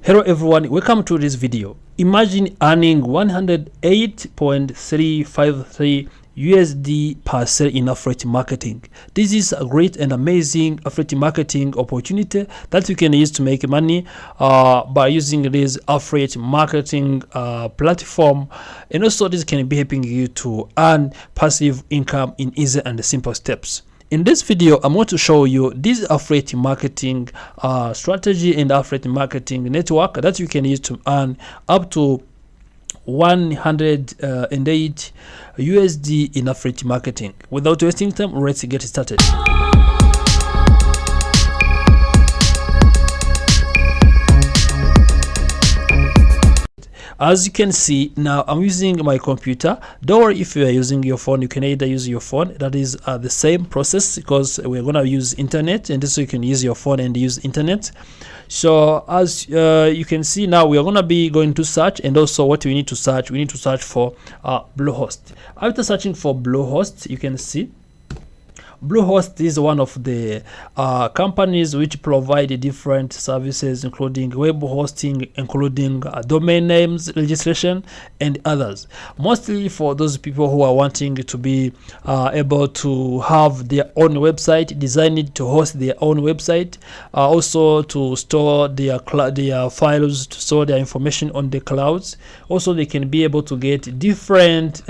Hello everyone, welcome to this video. Imagine earning 108.353 USD per sale in affiliate marketing. This is a great and amazing affiliate marketing opportunity that you can use to make money by using this affiliate marketing platform, and also this can be helping you to earn passive income in easy and simple steps. In this video, I'm going to show you this affiliate marketing strategy and affiliate marketing network that you can use to earn up to 108 USD in affiliate marketing. Without wasting time, let's get started. As you can see, now I'm using my computer. Don't worry if you are using your phone, you can either use your phone. That is the same process because we're going to use internet, and so you can use your phone and use internet. So as you can see, now we are going to be going to search, and also what we need to search for Bluehost. After searching for Bluehost, you can see Bluehost is one of the companies which provide different services, including web hosting, including domain names registration, and others. Mostly for those people who are wanting to be able to have their own website, designed to host their own website, also to store their files, to store their information on the clouds. Also, they can be able to get different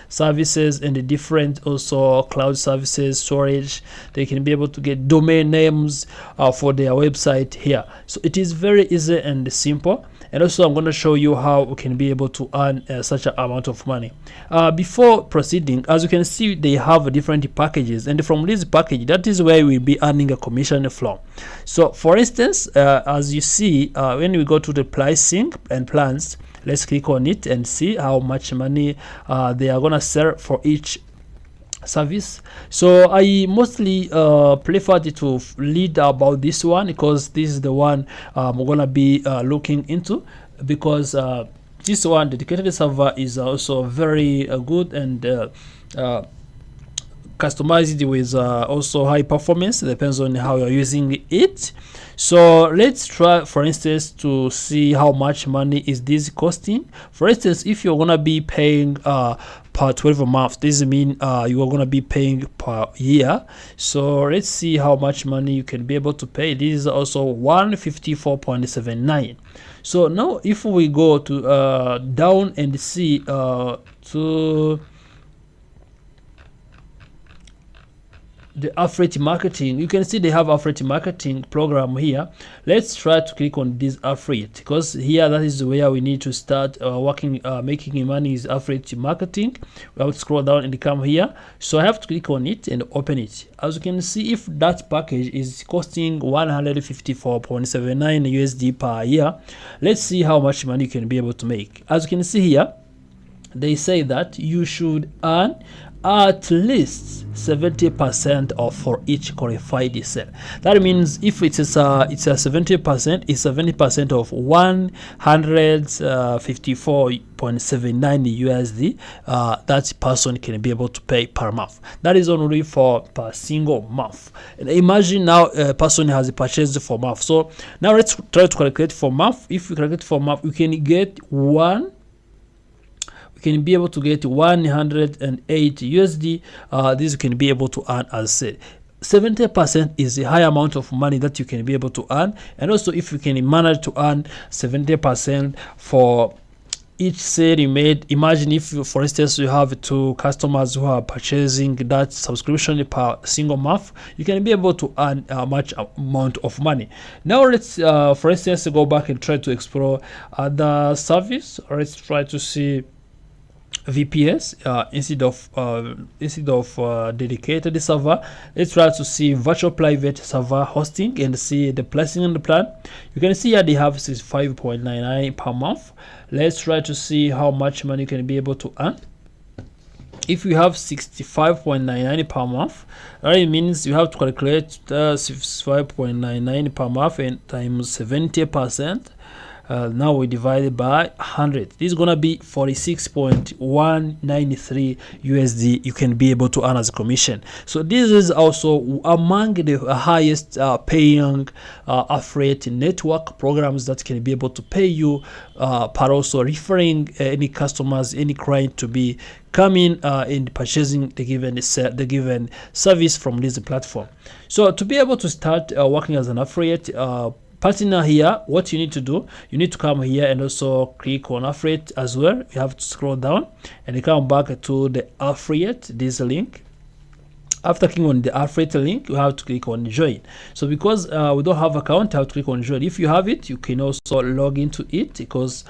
services and different also cloud services, storage. They can be able to get domain names for their website here. So it is very easy and simple. And also I'm going to show you how we can be able to earn such an amount of money. Before proceeding, as you can see, they have different packages, and from this package, that is where we'll be earning a commission from. So for instance, as you see, when we go to the pricing and plans, let's click on it and see how much money they are gonna sell for each service. So I mostly prefer to read about this one because this is the one I'm gonna be looking into, because this one, dedicated server, is also very good and customized with also high performance. It depends on how you're using it. So let's try, for instance, to see how much money is this costing. For instance, if you're gonna be paying per 12 months, this means you are gonna be paying per year. So let's see how much money you can be able to pay. This is also 154.79. so now if we go to down and see to the affiliate marketing, you can see they have affiliate marketing program here. Let's try to click on this affiliate, because here that is where we need to start working, making money is affiliate marketing. We have to scroll down and come here. So I have to click on it and open it. As you can see, if that package is costing 154.79 USD per year, let's see how much money you can be able to make. As you can see here, they say that you should earn at least 70% of for each qualified sale. That means if it's a 70%, it's 70% of 154.79 USD that person can be able to pay per month. That is only for per single month. And imagine now a person has purchased for month. So now let's try to calculate for month. If we calculate for month, we can get can be able to get 108 USD. This you can be able to earn, as said. 70% is a high amount of money that you can be able to earn, and also if you can manage to earn 70% for each sale you made. Imagine if you, for instance, you have 2 customers who are purchasing that subscription per single month, you can be able to earn a much amount of money. Now let's for instance go back and try to explore other service. Let's try to see VPS instead of dedicated server. Let's try to see virtual private server hosting and see the pricing and the plan. You can see here they have 65.99 per month. Let's try to see how much money you can be able to earn. If you have 65.99 per month, that means you have to calculate 65.99 per month and times 70%. now we divide it by 100. This is gonna be 46.193 USD you can be able to earn as a commission. So this is also among the highest paying affiliate network programs that can be able to pay you per also referring any customers, any client to be coming and purchasing the given service from this platform. So to be able to start working as an affiliate partner here, what you need to do, you need to come here and also click on affiliate as well. You have to scroll down and you come back to the affiliate, this link. After clicking on the affiliate link, you have to click on join. So because we don't have account, you have to click on join. If you have it, you can also log into it, because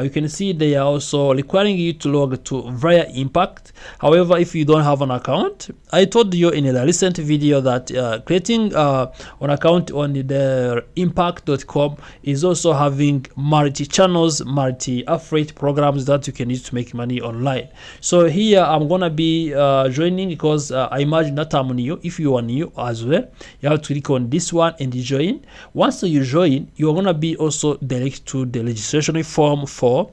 you can see they are also requiring you to log to via Impact. However, if you don't have an account, I told you in a recent video that creating an account on the impact.com is also having multi-channels, multi-affiliate programs that you can use to make money online. So here I'm gonna be joining, because I imagine that I'm new. If you are new as well, you have to click on this one and join. Once you join, you're gonna be also direct to the registration form for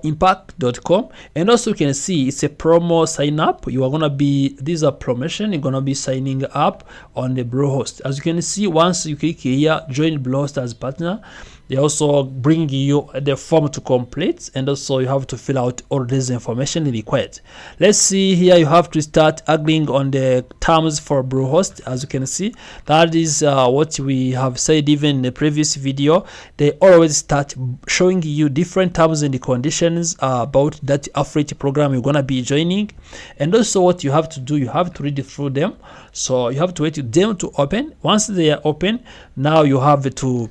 impact.com. And also you can see it's a promo sign up. You are gonna be, these are promotion, you're gonna be signing up on the Bluehost. As you can see, once you click here, join Bluehost as partner, they also bring you the form to complete, and also you have to fill out all this information required. Let's see here, you have to start agreeing on the terms for Bluehost. As you can see, that is what we have said even in the previous video. They always start showing you different terms and conditions about that affiliate program you're gonna be joining, and also what you have to do, you have to read through them. So you have to wait for them to open. Once they are open, now you have to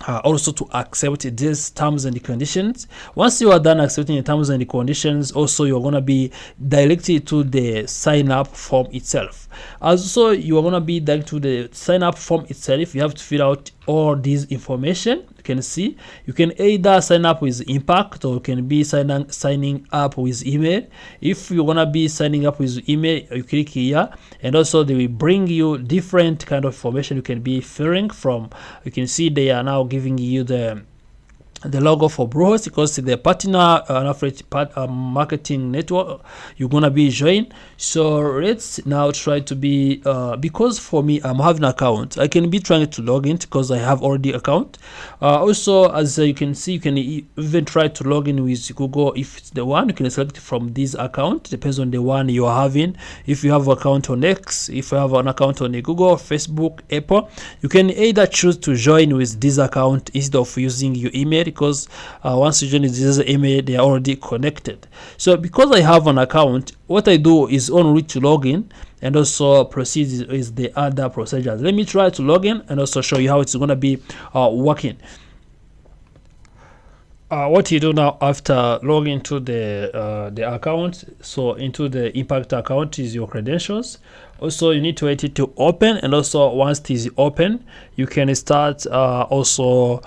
also to accept these terms and conditions. Once you are done accepting the terms and conditions, also you're going to be directed to the sign up form itself. Also, you are going to be directed to the sign up form itself. You have to fill out all this information. You can see you can either sign up with Impact, or you can be signing up with email. If you're gonna be signing up with email, you click here, and also they will bring you different kind of information you can be filling from. You can see they are now giving you the logo for Bluehost, because the partner affiliate marketing network you're gonna be join. So let's now try to be because for me, I'm having an account, I can be trying to log in because I have already account. Also, as you can see, you can even try to log in with Google. If it's the one, you can select from this account, depends on the one you are having. If you have an account on X, if you have an account on Google, Facebook, Apple, you can either choose to join with this account instead of using your email, because once you join this email, they are already connected. So because I have an account, what I do is only to log in and also proceed with the other procedures. Let me try to log in and also show you how it's going to be working. What you do now after logging to the account, so into the Impact account, is your credentials. Also, you need to wait it to open, and also once it is open, you can start also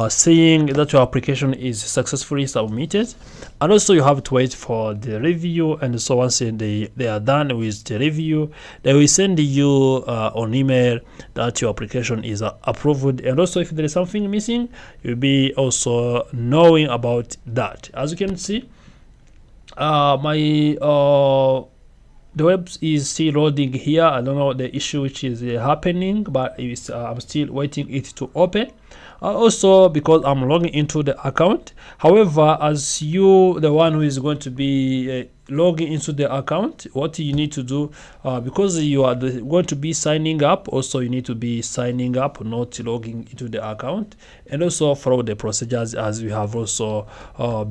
seeing that your application is successfully submitted. And also you have to wait for the review, and so once they are done with the review, they will send you on email that your application is approved. And also if there is something missing, you'll be also knowing about that. As you can see, the web is still loading here. I don't know the issue which is happening, but it's, I'm still waiting it to open. Also, because I'm logging into the account. However, as you, the one who is going to be logging into the account, what you need to do, because you are going to be signing up, also you need to be signing up, not logging into the account, and also follow the procedures as we have also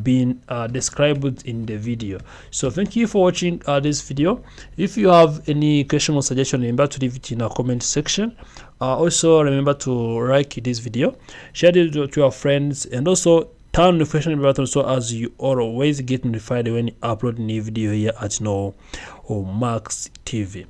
been described in the video. So thank you for watching this video. If you have any question or suggestion, remember to leave it in the comment section. Also remember to like this video, share it to your friends, and also turn on the notification button so as you always get notified when you upload a new video here at Nomax TV.